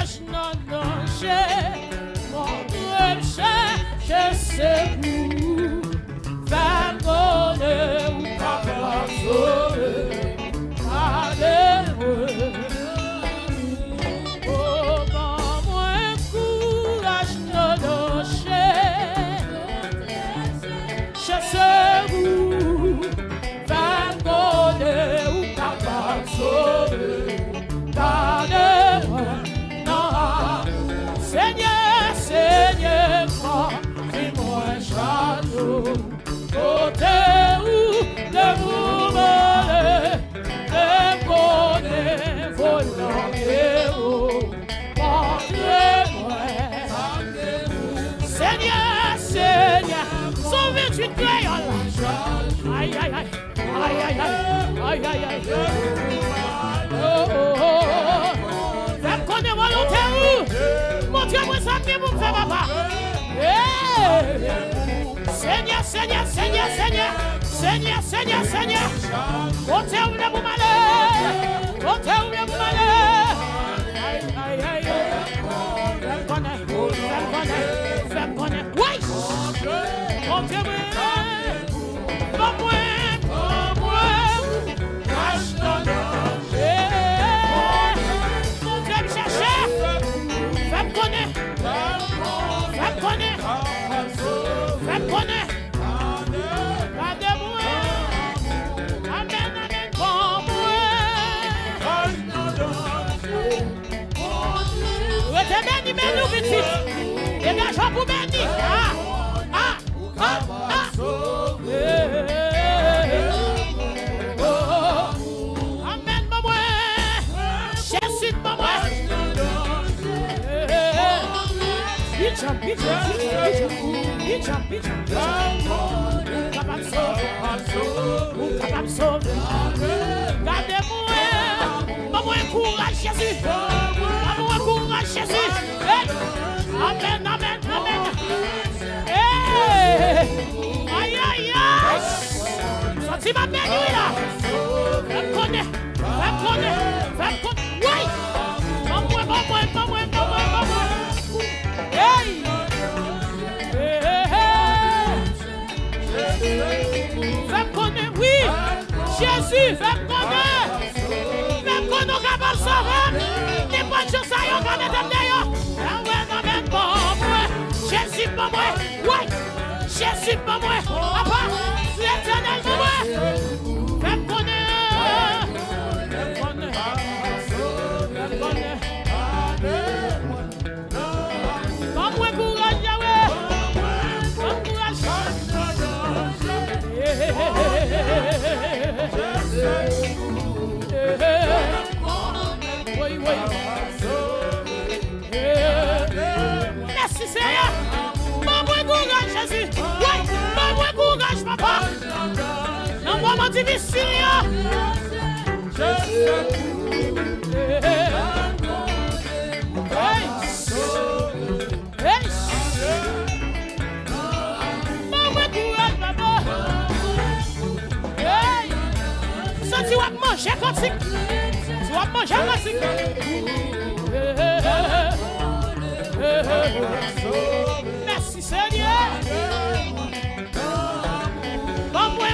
courage, non, non, je sais où, va donner ou pas sauver, allez, oh, moi, courage, non, non, je sais où, va donner ou pas sauver, allez, non, Seigneur, Seigneur, dis-moi, château, côté où le mouvement, le bonnet, volant et haut, montrez-moi, Seigneur, Seigneur, 128 crayons, aïe, aïe, aïe, aïe, aïe, aïe, aïe, aïe, aïe, oh, oh, oh, fais-moi connaître volontaire, montrez-moi ça, mais vous me faites papa. Seigneur, Seigneur, Seigneur, Seigneur, Seigneur, Seigneur, Seigneur, on te ouvre pour malheur, on te ouvre pour malheur. Aïe, aïe, aïe, fais connaître, oui, on te ouvre, pas moi, cache ton nom, on te chercher, fais connaître. Fais connaître. Gardez-moi. Amen, amen, bon moi. Retenez béni, mais nous petit. Dégagez pour béni. Amen, bon moi. Jésus, bon moi. Gardez-moi, maman, courage Jésus, maman, courage Jésus, amen, amen, amen, aïe, aïe, aïe, sorti ma belle là, fais connaître, oui, maman, hey. Fais connaître, oui, Jésus, fais connaître, capable de sauver, n'est pas de chose à y organiser d'ailleurs. Amen, bon, Jésus, pas moi, oui, Jésus, pas moi, papa, l'éternel, pas moi, fais connaître, pas moi, courage, Yahweh, pas courage. Oui, oui. Merci Seigneur. Bon courage Jésus. Oui, bon courage papa. Dans le moment difficile. Tu vas manger comme ça. Tu vas manger comme ça. Merci Seigneur. Pas moi.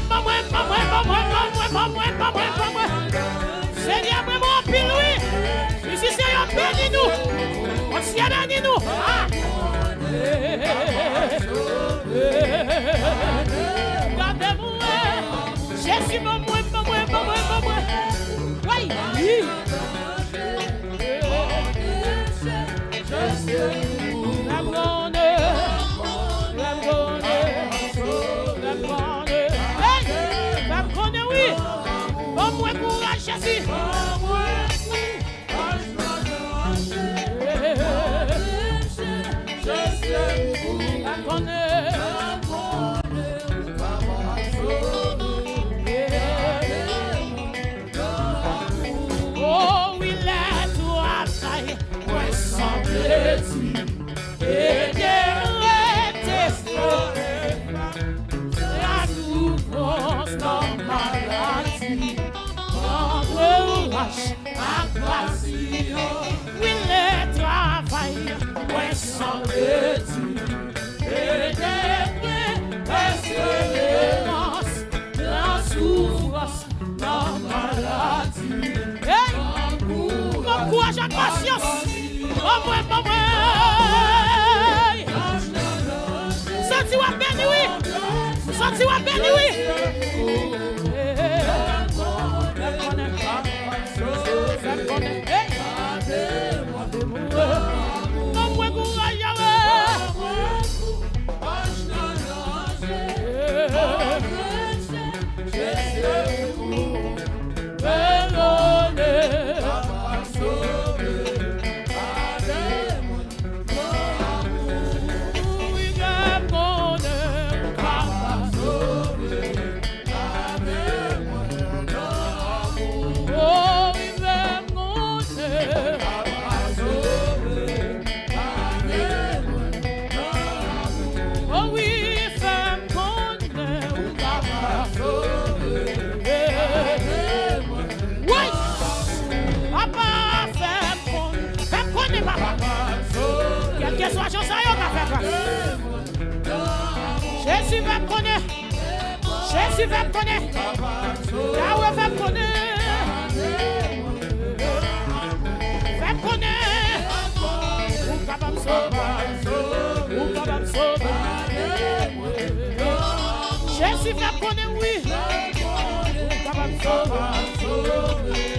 Seigneur, moi, pile oui. Ici, Seigneur, bénis-nous. On s'y a bénis-nous. Gardez-moi. Jésus, moi. Oui. Oui. Bon, moi, courage, Jésus. Oui, les la patience. Oh, moi. Senti-moi béni, oui. Senti-moi béni, oui. Jésus va me connaître. Jésus va me connaître. Yahweh va me connaître. Va me connaître. Ou capable de sauver. Ou capable de sauver. Jésus va me connaître, oui. Ou capable de sauver.